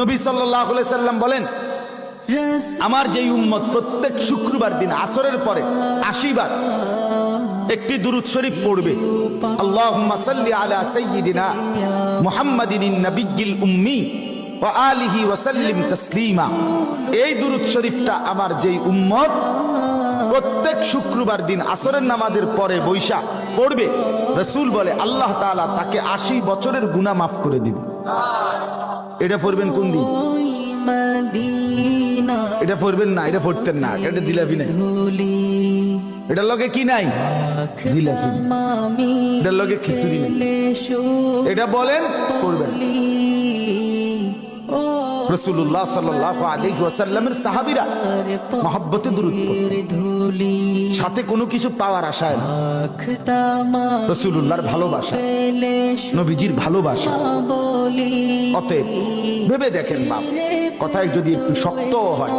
নবী সাল্লাল্লাহু আলাইহি সাল্লাম বলেন, আমার যেই উম্মত প্রত্যেক শুক্রবার দিন আসরের পরে 80 বার একটি দুরূদ শরীফ পড়বে, আল্লাহুম্মা সাল্লি আলা সাইয়্যিদিনা মুহাম্মাদিন নাবিয়্যিল উম্মি ওয়া আলিহি ওয়া সাল্লিম তাসলিমা। এই দুরূদ শরীফটা আমার যেই উম্মত প্রত্যেক শুক্রবার দিন আসরের নামাজের পরে বৈশা পড়বে, রাসূল বলে আল্লাহ তাআলা তাকে 80 বছরের গুনাহ মাফ করে দিবে। এটা পড়বেন কোন দিন? এটা পড়বেন না, এটা পড়তেন না, এটা জিলাপি নাই, এটার লগে কি নাই? জিলাপি। এটার লগে খিচুড়ি নাই। এটা বলেন পড়বেন। রাসূলুল্লাহ সাল্লাল্লাহু আলাইহি ওয়াসাল্লামের সাহাবীরা মহব্বতে দুরূদ পড়তেন, সাথে কোনো কিছু পাওয়ার আশায় না। রাসূলুল্লাহর ভালোবাসা, নবীজির ভালোবাসা। অতএব ভেবে দেখেন বাপ, কথায় যদি একটু শক্ত হয়